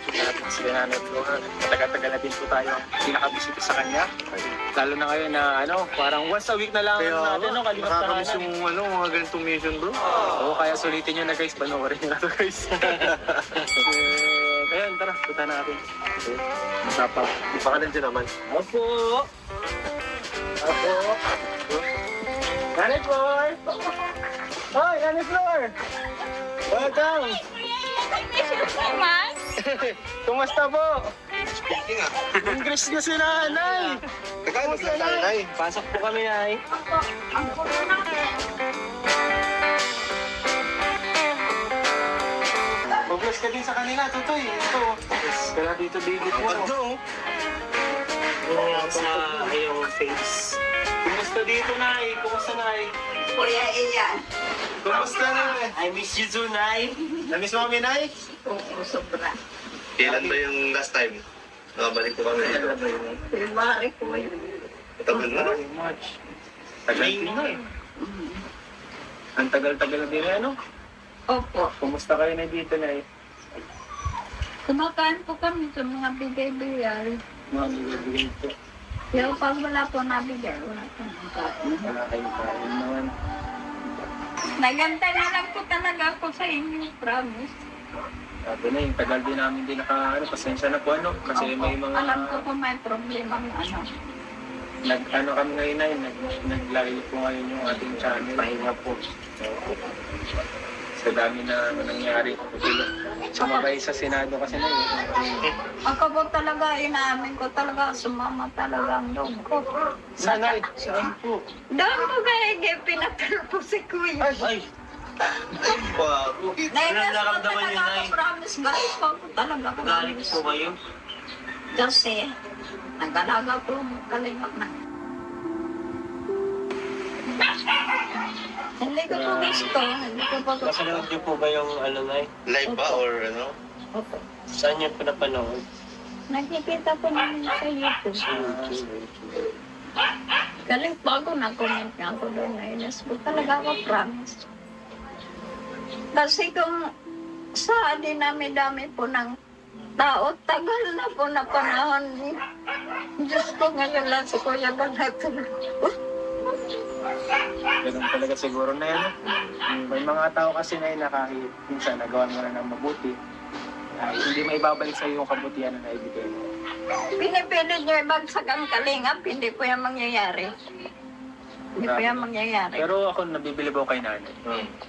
nakikita natin si Nanay Flor. Matagal-tagal na din po tayo hindi nakabisita sa kanya. Lalo na ngayon na parang once a week na lang natin, Kalingap nakakamiss tahanan. yung mga ganitong mission, bro. Oo, kaya sulitin nyo na guys, panoorin nyo na to guys. Ayan, tara, punta natin. Masapang. Baka nandiyan naman. Opo! Opo! Nanay Flor! Hoy, Nanay Flor! Welcome! Kumusta po? Speaking ah. English na si Nanay! Tagalog lang tayo, Nay. Pasok po kami, Nay. Pag-bless ka din sa kanila, Tutoy. Ito. Kaya dito, David mo. Ano? Sa iyong face. Kumusta dito, Nay? Kumusta, Nay? Kuya Iyan. Kumusta, Nay? I miss you too, Nay. Na-miss mo kami, Nay? Oo, sobra. Kailan ba yung last time? Nakabalik ko kami. February ko yun. Tagal na. Very much. Tagal din na eh. Ang tagal-tagal na din, ano? Opo. Kumusta kayo na dito, Nay? Kumakain po kami sa mga bigay-bigay. Mga bigay po. Pero pag wala po nabigay, wala po nakain. Wala kayong kain naman. Nagantay na lang po talaga ako sa inyo, promise. Sabi na, yung tagal din namin din pasensya na po, kasi Opo. may mga, Alam ko po may problema ng kami ngayon na nag-live po ngayon yung ating channel. Pahinga po. Sa dami na nangyari. Sumabay sa Senado kasi na yun. Ako po talaga, inaamin ko talaga, sumama talaga ang loob ko. Nanay, saan po? Doon ko kaya pinatalo po si Kuya. Ay! Wow. Nainas ko talaga ako, promise. Galit po ako talaga. Galing po kayo? Kasi, nag-alaga po ang kalingap na. Hindi ko po gusto. Hindi ko po gusto. Napanood niyo po ba yung Nay? Live ba or ano? Opo. Saan niyo po napanood? Nakikita po namin sa YouTube. Galing po ako, nag-comment nga ako doon. Nainas po talaga ako, promise. Kasi kung sa dinami-dami po ng tao, tagal na po na panahon. Diyos ko ngayon lang si Kuya Banato. Ganun talaga siguro na yan. May mga tao kasi na yun na kahit minsan nagawa mo na ng mabuti, hindi maibabalik sa iyo yung kabutihan na naibigay mo. Pinipilit niyo ibagsak ang kalingap, hindi po yan mangyayari. Hindi po yan mangyayari. Pero ako nabibilibaw kay nanay.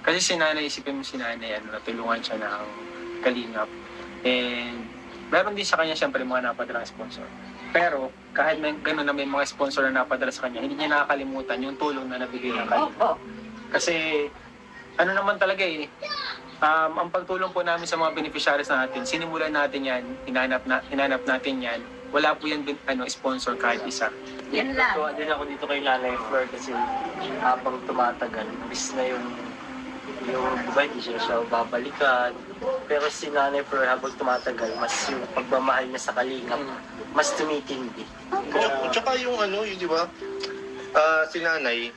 Kasi si nanay, isipin mo si nanay, natulungan siya ng kalingap. And meron din sa kanya siyempre mga napadalang sponsor. Pero kahit may gano'n na may mga sponsor na napadala sa kanya, hindi niya nakakalimutan yung tulong na nabigay ng kalingap. Opo. Kasi ano naman talaga ang pagtulong po namin sa mga beneficiaries natin, sinimulan natin yan, hinanap natin yan, wala po yan sponsor kahit isa. Yan lang. So, din ako dito kay Nanay Flor kasi habang tumatagal, miss na yung diba, hindi siya babalikan. Pero si Nanay Flor habang tumatagal, mas yung pagmamahal niya sa kalingap, mas tumitindi. Tsaka yung yung di ba? Si nanay,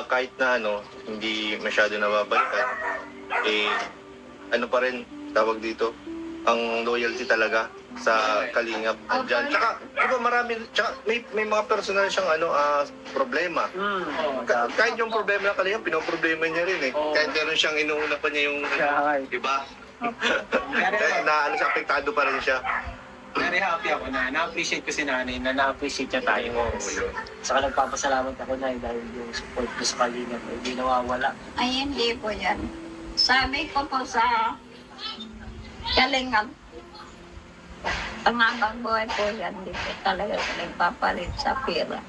kahit na hindi masyado nababalikan, pa rin, tawag dito, ang loyalty talaga sa kalingap andyan. Tsaka, di ba may mga personal siyang problema. Kahit yung problema ng kalingap, pinoproblema niya rin eh. Kahit gano'n siyang inuuna pa niya yung, di ba? Kahit siya, apektado pa rin siya. Very happy ako na na-appreciate ko si nanay, na na-appreciate niya tayo. Saka nagpapasalamat ako na dahil yung support ko sa kalingap hindi nawawala. Ay, hindi po yan. Sabi ko po sa kalingap, pangagang buhay po yan, hindi po talaga nagpapalit sa pera.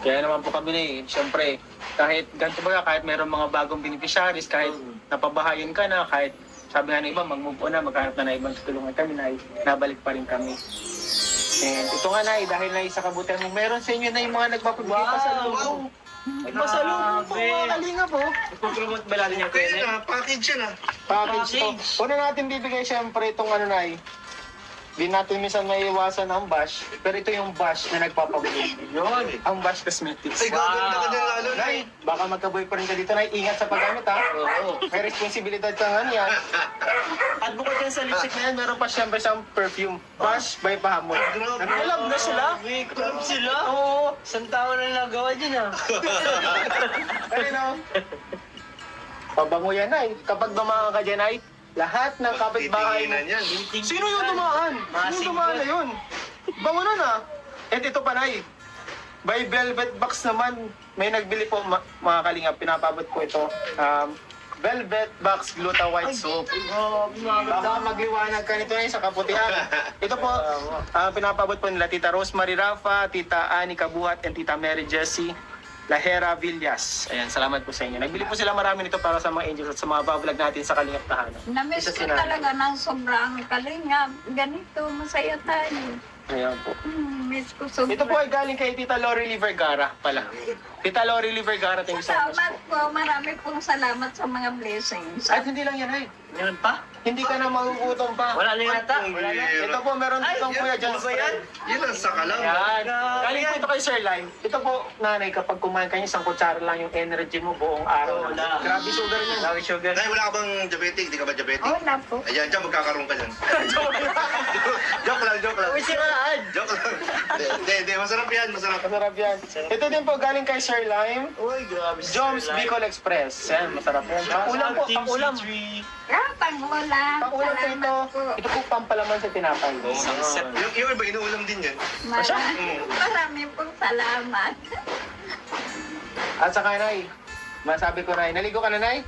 Kaya naman po kami siyempre, kahit ganito ba, kahit mayroong mga bagong beneficiaries, kahit napabahayan ka na, kahit sabi nga ng iba, mag-move on na, maghanap na ibang tutulungan kami, nabalik pa rin kami. And ito nga, Nay, dahil na sa kabutihan mo, meron sa inyo na yung mga nagpapabigay pa sa loob. Ay, pasalubong po, mga kalinga po. Ipopromote ba natin yung Kaya na, package yan Package to. Una natin bibigay siyempre itong Nay. di natin minsan maiiwasan ang bash, pero ito yung bash na nagpapabuti. Yun. Ang bash cosmetics. Ay, gaganda ka din lalo, Nay. Baka magka-boyfriend ka dito, Nay. Ingat sa paggamit, ha? Oo. May responsibilidad ka nga yan. At bukod yan sa lipstick na yan, meron pa siyempre siyang perfume. Bash by Bahamut. Nag-collab na sila. May club sila? Oo. Isang taon na nagawa dyan ah. Ayun, no? Pabango yan, Nay. Kapag dumaan ka dyan, Nay, lahat ng kapitbahay mo. Titinginan yan. Sino yung dumaan? Sino yung dumaan na yun? Bango na na. At ito pa, Nay. By Velvet Box naman, may nagbili po, mga kalingap, pinapabot po ito. Velvet Box Gluta White Soap. Baka magliwanag ka nito, Nay, sa kaputihan. Ito po, pinapabot po nila Tita Rosemary Rafa, Tita Annie Kabuhat, and Tita Mary Jessie Lahera Villas. Ayan, salamat po sa inyo. Nagbili po sila marami nito para sa mga angels at sa mga vlog natin sa Kalingap Tahanan. Namiss Isa ko sila. talaga ng sobrang kalingap. Ganito, masaya tayo. Ayan po. Miss ko sobrang. Ito po ay galing kay Tita Lori Lee Vergara pala. Tita Lori Lee Vergara, thank you so much. Salamat po. Marami pong salamat sa mga blessings. At hindi lang yan, Ay. Meron pa? Hindi ka na magugutom pa. Wala na yata. Wala na. Ito po, meron ditong Kuya John ba yan? Yan ang saka lang. Yan. Galing po ito kay Sir Lime. Ito po, nanay, kapag kumain ka niya, isang kutsara lang yung energy mo buong araw. Wala. Grabe sugar niya. Dami sugar. Nay, wala ka bang diabetic? Di ka ba diabetic? Wala po. Ayan, dyan magkakaroon ka dyan. Joke lang, joke lang. Uy, siraan! Joke lang. Hindi, masarap yan, masarap. Masarap yan. Ito din po, galing kay Sir Lime. Uy, grabe. Joms Bicol Express. Yan, masarap yan. Pang-ulam po, pang-ulam. Pang-ulam. Pang-ulam po ito. Salamat po. Ito po pampalaman sa tinapay. Yung iba, inuulam din yan. Marami pong salamat. At saka, Nay, masabi ko, Nay, naligo ka na, Nay?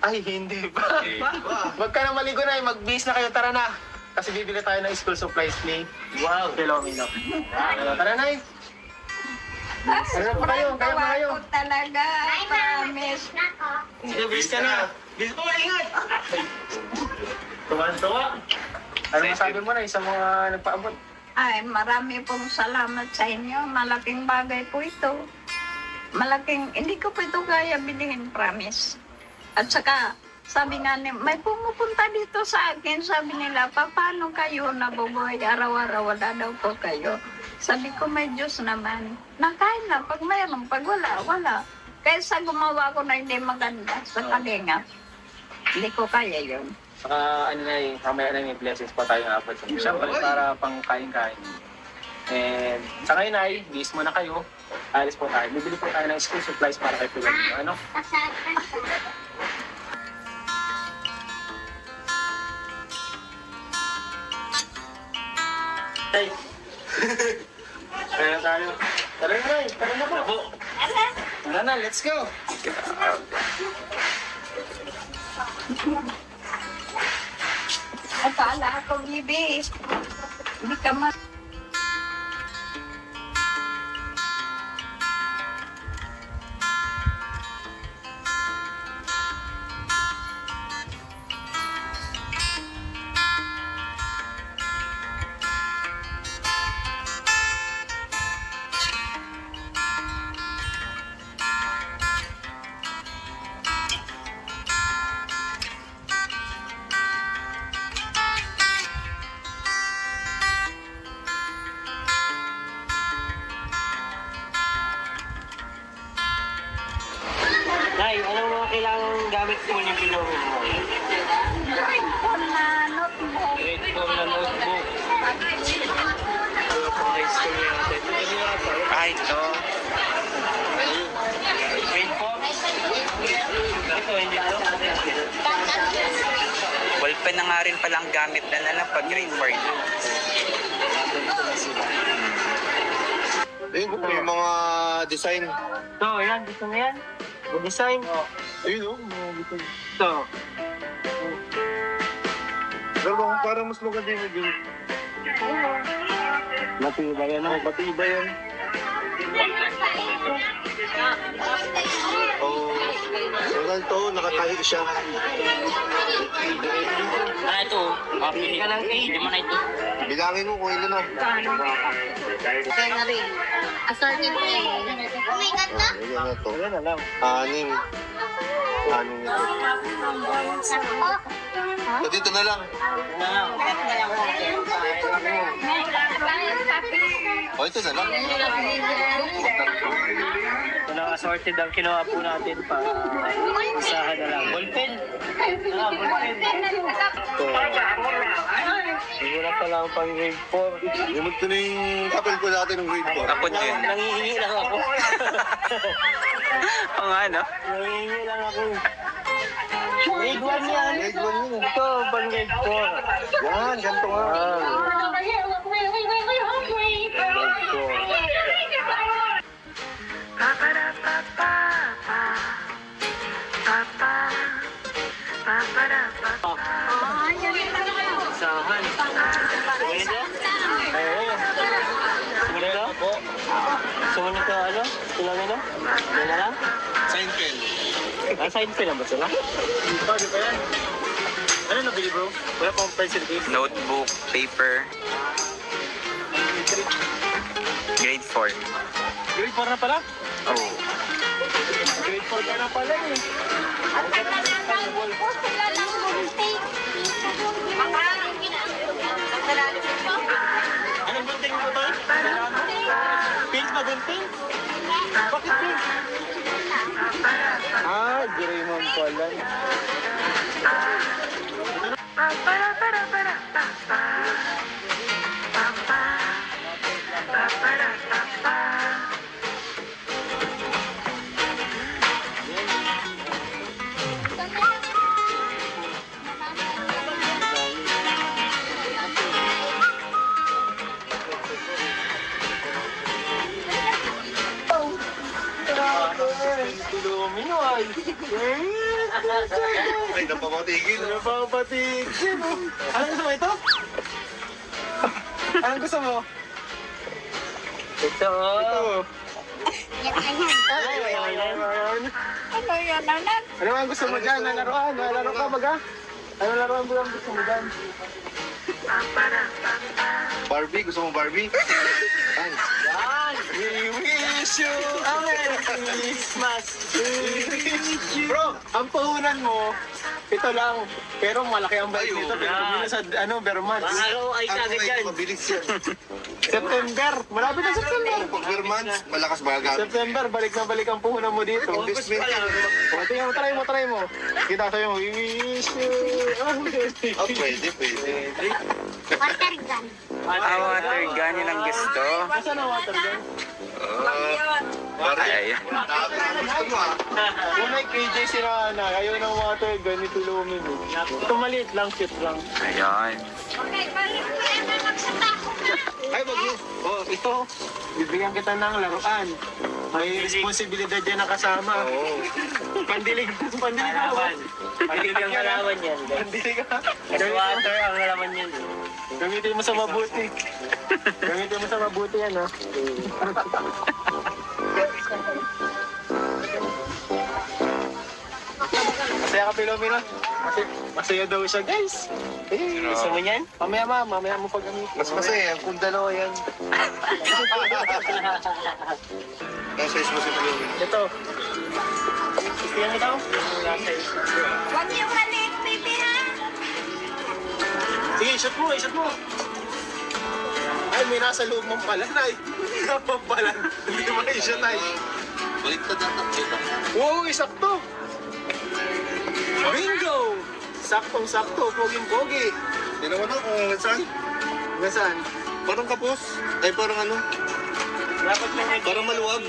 Ay, hindi pa. Wag ka na maligo, Nay. Mag-bis na kayo. Tara na. Kasi bibili tayo ng school supplies ni Wow. Philomeno. Tara, Nay. Ano pa kayo? Kaya pa kayo? Tawa ko talaga. Promise. Sige, bis ka na. Bis ko, ingat! Tuwan-tuwa. Ano masabi mo, Nay, sa mga nagpaabot? Ay, marami pong salamat sa inyo. Malaking bagay po ito. Hindi ko po ito kaya bilhin, promise. At saka, sabi nga ni, may pumupunta dito sa akin, sabi nila, paano kayo nabubuhay araw-araw, wala daw po kayo. Sabi ko, may Diyos naman. Nakain na, pag mayroon, pag wala, wala. Kaysa gumawa ko na hindi maganda sa kalinga. Hindi ko kaya yun. Saka, ano, Nay, mamaya na may blessings pa tayo ng apat. Siyempre, para pang kain-kain. And sa ngayon, Nay, bis muna kayo. Alis po tayo. Bibili po tayo ng school supplies para kay Philomeno. Ano? Ay, Tara na tayo. Tara na, Nay. Tara na po. Tara na, let's go. Akala ko, Bibi, hindi ka ma... Nay, anong mga kailangan gamit mo ni Philomeno mo? Phone na notebook. Grade 4 na notebook. High school niya natin. Ito ba niya ata? Ay, ito. Grade 4? Ito, hindi ito. Ballpen na nga rin palang gamit na lang pag grade 4 na. Ayun, yung mga design. Ito, yan. Gusto mo yan? Mag-design. Ayun, Ito. Pero parang mas maganda yung Matibay yan, Nay. matibay yan. Oh, so ganito, nakatayo siya. Ito. Pili ka ng 8. Lima na ito. Bilangin mo kung ilan na. Kaya na rin. Assorted na eh. Oh my God na? Ayan na to. Ayan na lang. 6. 6 ito. So dito na lang. Oh, ito na lang. Ito lang assorted ang kinuha po natin pa. Isahan na lang. Ballpen. Ito. Siguro pa lang pang grade 4. Limot ko na yung kapal ko natin ng grade 4. Ako din. Nangihingi lang ako. Oo nga, no? Nangihingi lang ako. Grade 1 yan. Grade 1 yun. Ito, pang grade 4. Yan, ganito nga. Isahan. Sumunod ka? Ayun. Sumunod ka? Sumunod ka ano? Tulangin na? Yan na lang? Sign pen. Side pa lang ba sila? Di ba yan? Ano nabili bro? Wala pang pencil case. Notebook, paper. Grade 4. Grade 4 na pala? Oh. Grade 4 ka na pala eh. Anong gunting mo to? Pink na gunting? Bakit pink? Ah, Doraemon pala. Lumino ay. Ay, napapatigil. Napapatigil. Anong gusto mo ito? Anong gusto mo? Ito. Ayan. Ano ang gusto mo dyan? Laruan? Laro ka baga? Ano laruan mo ang gusto mo dyan? Barbie, gusto mo Barbie? Ay, We wish you a Merry Christmas. Bro, ang puhunan mo, ito lang. Pero malaki ang balik nito. Pero sa Vermont. Araw ay ako kagad ay yan. mabilis yan. September. Malapit na September. Pag Vermont, malakas bagat. September, balik na balik ang puhunan mo dito. Investment yan. O, tingnan mo, try mo. Kita sa'yo, we wish you. Oh, pwede. Water gun. Water gun, yun ang gusto. Nasaan ang water gun? Ay, Gusto mo ah. Unay KJ si Rana, ayaw ng water gun, ito lumin. Ito maliit lang, cute lang. ayan. Okay, balik mo yan na magsasako na. Ay, wag mo. Oh, ito. Bibigyan kita ng laruan. May responsibilidad yan na kasama. Oo. Pandilig ka ba? Pandilig ang halaman yan. Pandilig ka. As water ang halaman yan. Gamitin mo sa mabuti. Gamitin mo sa mabuti yan, ha? Masaya ka, Pilomena? Masaya daw siya, guys. Gusto mo yan? Mamaya mo pag gamitin. Mas masaya yan kung dalawa yan. Nasa is mo si Pilomena. Ito. Istiyan mo daw? Huwag niyo maliit, baby, ha? Sige, shoot mo. Ay, may nasa loob mong pala, Nay. Napang pala. Hindi mo i-shoot, Nay. Baliktad natin kita. Oo, isakto. Bingo! Saktong-sakto, poging-pogi. Hindi naman ako kung saan. Nasaan? Parang kapos. Ay, parang ano. Dapat lang may Parang maluwag.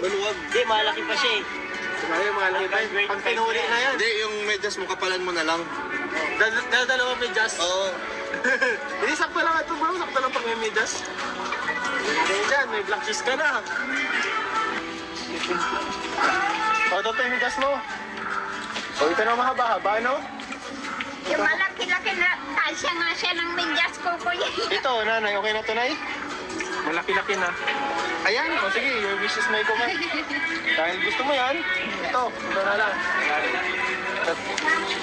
Maluwag. Hindi, malaki pa siya eh. Ay, malaki pa. Pag pinuli na yan. Hindi, yung medyas mo, kapalan mo na lang. Dalawa may just. Oo. Hindi, sakto lang ito, bro. Sakto lang pag may midas. Hindi dyan, may black cheese ka na. O, ito yung midas mo. O, ito na mahaba-haba, no? Yung malaki-laki na, kasya nga siya ng medyas ko, kuya. Ito, nanay, okay na to, Nay? Malaki-laki na. Ay, Ayan, o sige, your wishes may command. Dahil gusto mo yan, ito na lang.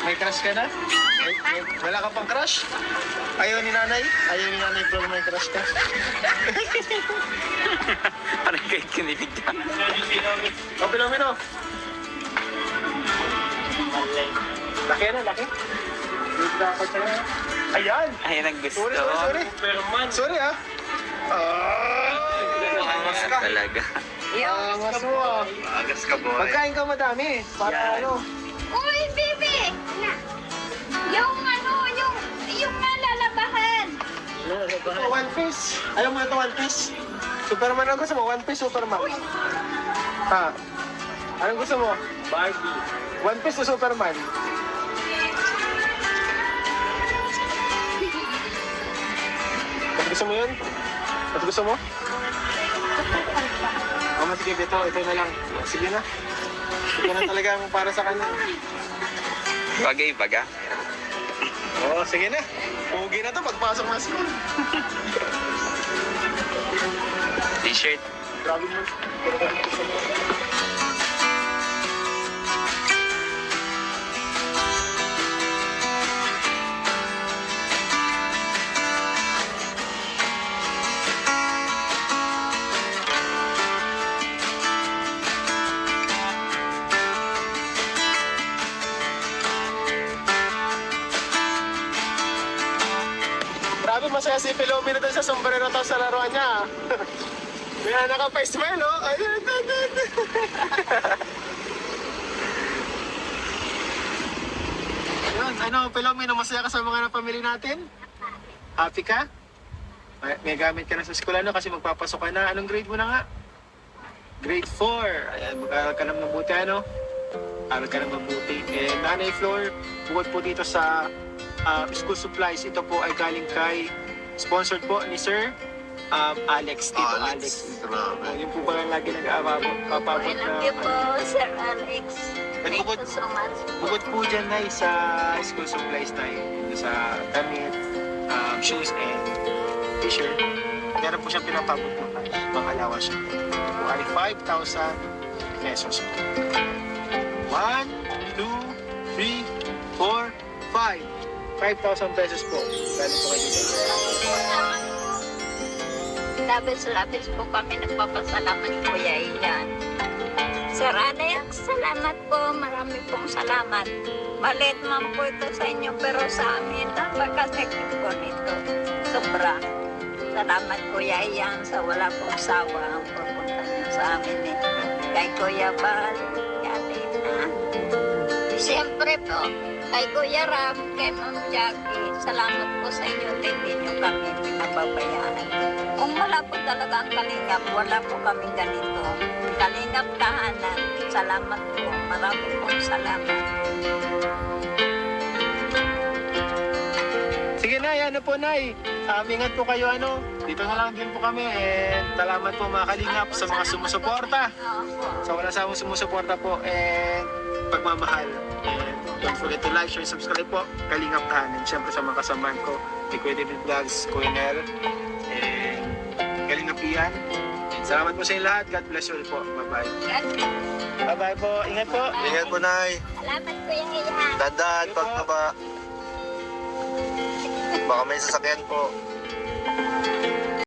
May crush ka na? Wala ka pang crush? Ayaw ni nanay? Ayaw ni nanay pero may crush ka? Parang kayo kinilig ka. O, Pilomeno. Laki na, laki. Dapat siya na. Ayan! Ayan ang gusto. Sorry. Sorry ah. Angas ka. Talaga. Angas mo ah. Agas ka, boy. Magkain ka madami. Para ano. Uy, baby! Yung nalalabahan. Ito, One Piece. Ayaw mo ito, One Piece? Superman ang gusto mo? One Piece, Superman. Ha? Anong gusto mo? Barbie. One Piece o Superman? Mas gusto mo yun? Mas gusto mo? Sige, ito na lang. Sige na. Ito na talaga ang para sa kanya. Bagay, baga. Oo, sige na. Pugi na to pagpasok na school. T-shirt. Grabe mo. Grabe, masaya si Pilomeno doon sa sombrero to sa laruan niya. Kaya naka-face-smile, oh. Ayun. Yun, ano, Pilomeno, masaya ka sa mga napamili natin? Happy ka? May gamit ka na sa school, ano, kasi magpapasok ka na. Anong grade mo na nga? Grade 4. Ayan, mag-aaral ka na mabuti, ano? Aral ka na mabuti. And Nanay Flor, bukod po dito sa school supplies, ito po ay galing kay sponsored po ni Sir Alex, Tito Alex. Grabe. Yun po ba lagi nag-aabot, papabot I na love you po, Sir Alex. At Thank bukod- you so much. bukod po dyan na sa school supplies na yun, sa damit, shoes and t-shirt. Meron po siya pinapabot po mga allowance siya. Ito po ay 5,000 pesos. 1, 2, 3, 4, 5. 5,000 pesos po. Galing po kayo dito. Labis-labis po kami nagpapasalamat Kuya Ian. Sir Alex, salamat po. Marami pong salamat. Maliit man po ito sa inyo pero sa amin napakasakit po nito. Sobra. Salamat Kuya Ian sa wala pong sawa ang pupunta niyo sa amin eh. Kay Kuya Bal, kay Ate Ina. Siyempre po, kay Kuya Ram, kay Ma'am Jackie, salamat po sa inyo. Hindi niyo kami pinababayaan. Kung wala po talaga ang kalingap, wala po kami ganito. Kalingap kahanan, salamat po. Marami pong salamat. Sige Nay, ano po Nay? Ingat po kayo ano. Dito na lang din po kami. And salamat po mga kalingap sa mga sumusuporta. Sa wala sa mga sumusuporta po. And pagmamahal. And don't forget to like, share, subscribe po. Kalingap kahanan. Siyempre sa mga kasamahan ko. Kay Kuya David Vlogs, Kuya Nel. And Kalingap Ian. And salamat po sa inyo lahat. God bless you all po. Bye-bye. Bye-bye po. Ingat po. Ingat po, Nay. Salamat Kuya Ian. Tandaan, pag baka may sasakyan po.